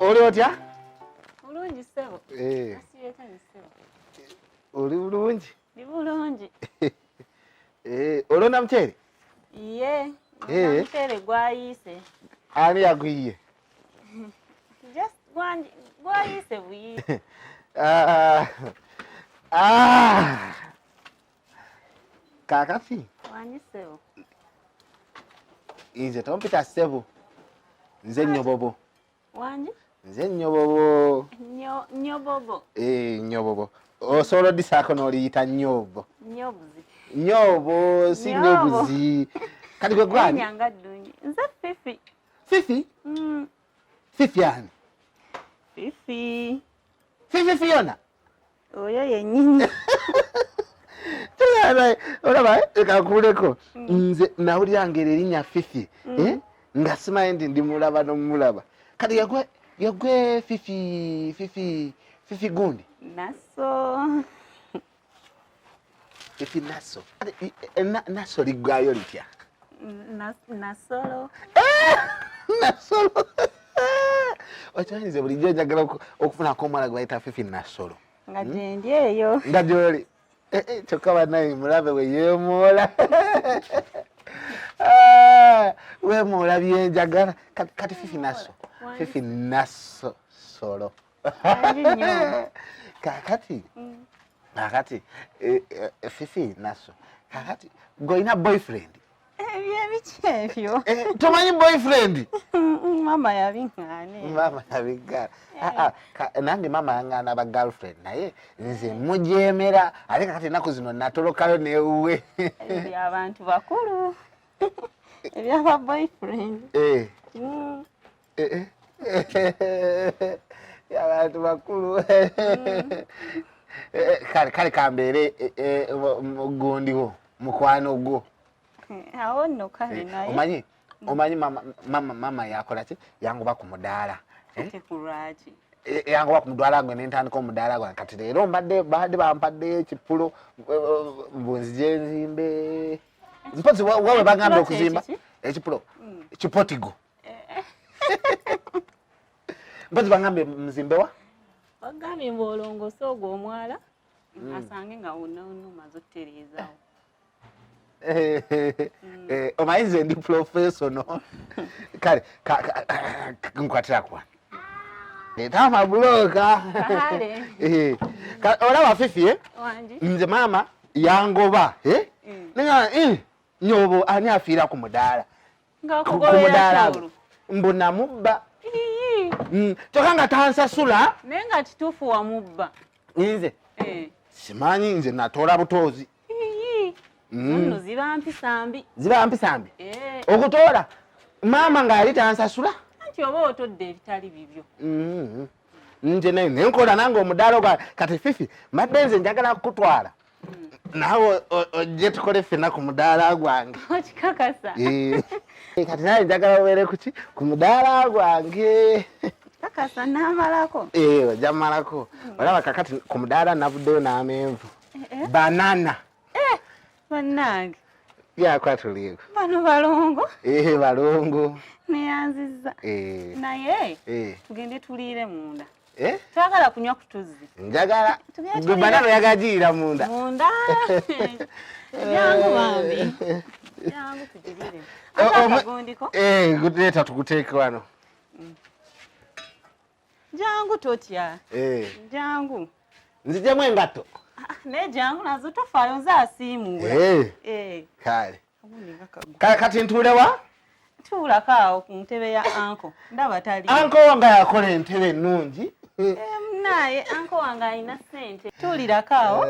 oli otya? Bulungi ssebo. Asiyeta ni ssebo. Oli bulungi? Ndi bulungi. Olonda muceere? Iye. Muceere gwayise. Ani yaguyiye? Just gwayise buyiise. Kakati? Wanyi ssebo. Nze tompita ssebo. Nze Nyobobo. Wanyi? Nze Nyobobo. Nyobobo. Nyobobo. Osobola oddisaako n'oliyita Nyobo. Nyobuzi. Nyobo si Nyobuzi. Kati gwe gwani? Nyanga ddungi. Nze Fifi. Fifi? Fifi ani? Fifi. Fifi Fiona? Oyo yennyini. Olaba ekakuleko nze nawulira ngeri erinnya Fifi nga simanyi nti ndi mulaba n'omulaba. Kati yagwe Fifi gundi? Naso. Fifi Naso. Naso liggwayo litya? Nasolo. Nasolo. Okimanyi nze bulijjo njagala okufunako omwana gwe bayita Fifi Nasolo. Nga gyendi eyo. Nga gy'oli. Kyokka bannaye mulabe we yeemoola. Weemoola byenjagala. Kati Fifi Naso. Fifi Naso solo. Kakati Fifi Naso. Kakati gw'olina boyfriend? Ebiki ebyo? Tomanyi boyfriend? Mama yabiŋŋaane. Mama yabiŋŋaana. Nange mama yaŋŋaana aba girlfriend naye nze mujeemera ate kakati ennaku zino natolokayo n'ewuwe. Eby'abantu bakulu. Eby'aba boyfriend. Abantu bakulu. Kale kambeere mugundiwo mukwano gwo. Awo nno kale naye. Omanyi mama yakola ki? Yangoba ku mudaala. Ate ku lwaki? Yangoba ku mudaala gwe n'entandika omudaala gwange. Kati leero badde bampaddeyo ekipulo mbunzije nzimbe. Mpozi wawe bagambye okuzimba ekipulo. Kipotigo. Mpozi bagambye mzimbewa? Bagambye mbolongosa ogwo omwala. Asange nga wonna omaze ottereezaawo. Omanyi nze ndi professional. Kale nkwatira kwa. Leeta amabulooka. Olaba Fifi nze maama yangoba. Nyobo ani afiira ku mudaala. Ku mudaala mbu namubba. Kyokka nga tansasula. Naye nga kituufu wamubba. Nze simanyi nze natoola butoozi. Nno ziba mpisambi. Ziba mpisambi? Okutoola maama ng'ali tansasula? Anti oba otodde ebitali bibyo. Nje naye nenkola nange omudaala gwa kati Fifi madde nze njagala kukutwala. Naawe ojje tukole ffenna ku mudaala gwange. Okikakasa? Kati naye njagala obeere kuki? Ku mudaala gwange. Kakasa n'amalako? Ojja mmalako. Olaba kakati ku mudaala navuddeyo n'amenvu. Banana. Bannange. Yakwatulieko. Bano balongo? Balongo. Neyanzizza. Naye tugende tuliire munda. Twagala kunywa ku tuzzi. Njagala. Gwe banana oyagala giyira munda. Munda. Jangu bambi. Jangu tugirire. Akagondiko? Leeta tukuteeke wano. Jangu totya. Jangu. Nzijjamu engatto. Naye jangu nazo tofaayo nze asiimuula. Kale. Kati ntuule wa? Tuulako awo ku ntebe ya anko. Ndaba tali. Anko wange yakola entebe ennungi. Naye anko wange alina ssente. Tuulirako awo.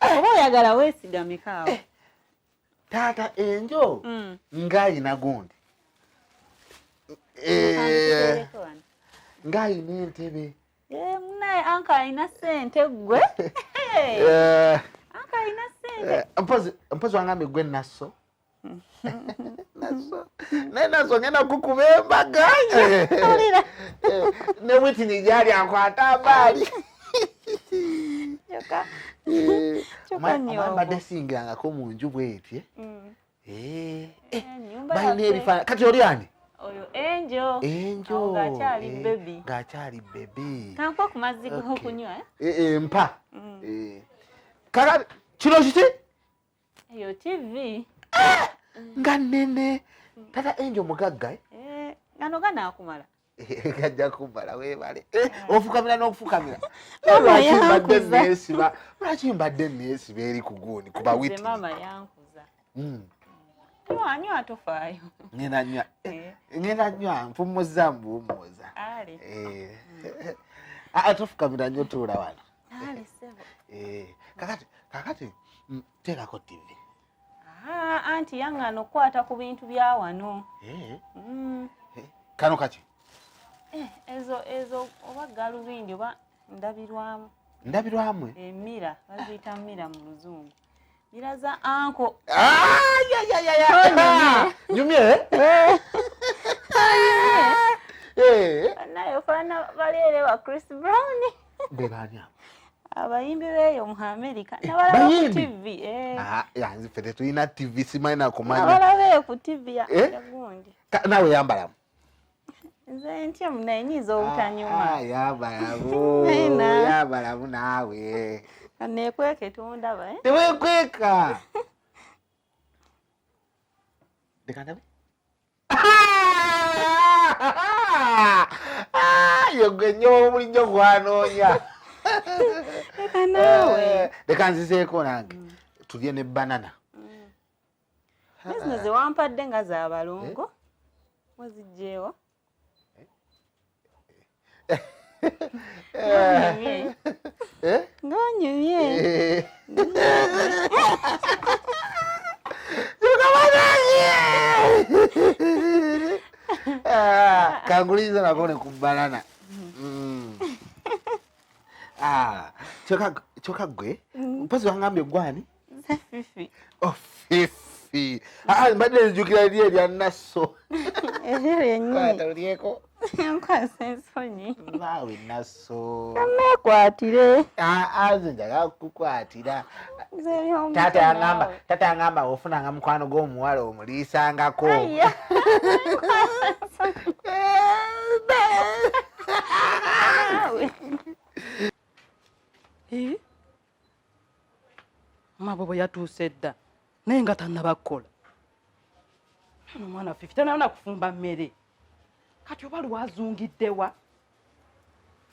Oba oyagala weesigameko awo. Taata enjo ng'ayina gundi. Ng'ayina entebe. Munaye anko alina ssente gwe. Anko alina ssente. Mpozi wangambe gwe Naso. Naso. Naye Naso ngenda kukuba embaga. Ne Whitney gyali akwata amaali. Kyokka nnyo. Mbadde singirangako mu nju bw'eti. Balina ebifaananyi. Kati oli ani? oyo Angel ng'akyali baby. Ng'akyali baby. Kanko ku mazzi g'okunywa mpa. Kaka kino kiti? Eyo TV. Nga nnene. Tata Angel mugagga gano ganaakumala. Gajja kumala weebale. Ofukamira n'okufukamira. Lwaki mbadde neesiba eri ku guuni ku bawiti? Mama yankuza. Anywa atofaayo. Ngenda nywa mpumuza mbuumuuza. Tofukamira nnyo tuula wano. Kakati teekako TV. Anti yangana okukwata ku bintu bya wano. Kano kaki? Ezo oba galubindi oba ndabirwamu. Ndabirwamu? Mira, baziyita mira mu luzungu. Mira za anko. Nyumye? Naye ofana balere wa Chris Brown. Bebanya. Abayimbi beyo mu America. Nabalaba ku TV. Yanzi fete tuyina TV simaina kumanya. Nabalaba ku TV ya gundi. Nawe yambalamu. Nze ntya munayinyiza obutanyuma. Yambalamu naawe. Nekweke tundaba tewekweka. Dekandabe? Yogwe nnyo bulijjo gwanoonya. Leka naawe. Leka nzizeeko nange tulye ne banana. Zino ze wampadde nga za balongo. Wazijjeewo? Ngonyumye. Kanguliza nako ku banana. Choka gwe mpazi wangambye gwani? Fifi. Fifi. Mbadde njukira lya nasso. Yennyini. Ulieko? Nkwasa ensonyi. Naawe nasso. Kamekwatire. Nze njagala kukwatira. Tata yangamba ofunanga mukwano gw'omuwala omuliisangako. Mabobo yatuuse dda naye nga tannaba kukola. Omwana Fifi tanabona kufumba mmere. Kati oba lwazungiddewa?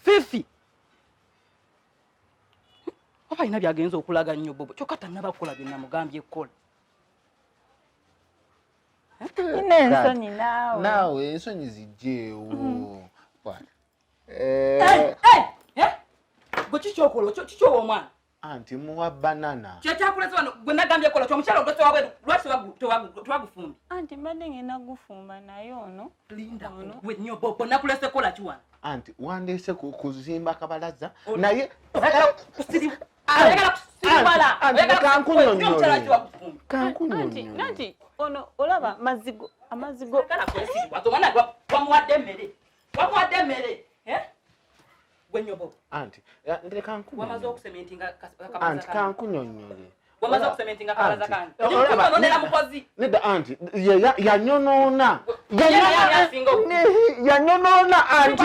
Fifi! Oba alina byagenza okulaga nnyo Bobo kyokka tannaba kukola bye namugambye kukola. Nina ensonyi naawe. Naawe ensonyi zijjeewo. Gwe kikyokola kikyowa omwana? Anti muwa banana. Kyekyakulese wano gwe nagambye kola kyomukyala ogwese wabweru lwaki tewagufumbi? Anti mbadde ngenda gufumba naye ono. Linda gwe nnyo Bobo nakulese kola ki wano? Anti wandeese kuzimba kabalaza naye Nanti ono olaba amazigo wamuwadde emmere gwe nnyo Bobo. Anti ndeka nkunyonnyole. Wamaze okusementinga Anti kankunyonnyole. Wamaze okusementinga kabalaza kandi. Olaba mukozi. Nedda anti yanyonoona. Yanyonoona anti.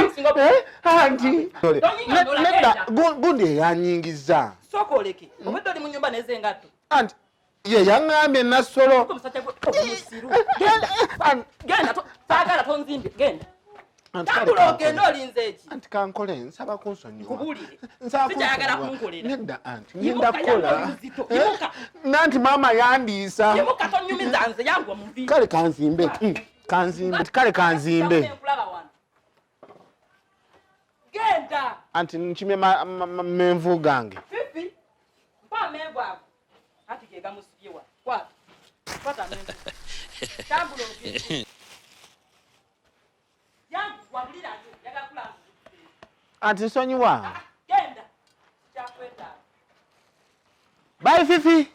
Anti. Nedda gundi eyanyingiza. Sooka oleke. Obwedde oli mu nnyumba n'ezengatto. Anti ye yaŋŋambye nassolo. Genda saagala tonzimbye genda. Tambula ogenda olinze eki. Anti kankole nsaba kunsonyiwa. Nkubulire. Sikyayagala kunkolera. Nedda anti ngenda kukola. Nanti mama yandiisa. Yimuka tonnyumiza nze yangwa mu nviiri. Kale kanzimbe. Kale kanzimbe. Genda. Anti nkimye menvu gange. Fifi. Mpa menvu ago. Ati ge gamusibye wa. Kwata. Kwata menvu. Tambula ogende. Anti nsonyiwa. Genda. Kyakwetaaga. Bye Fifi.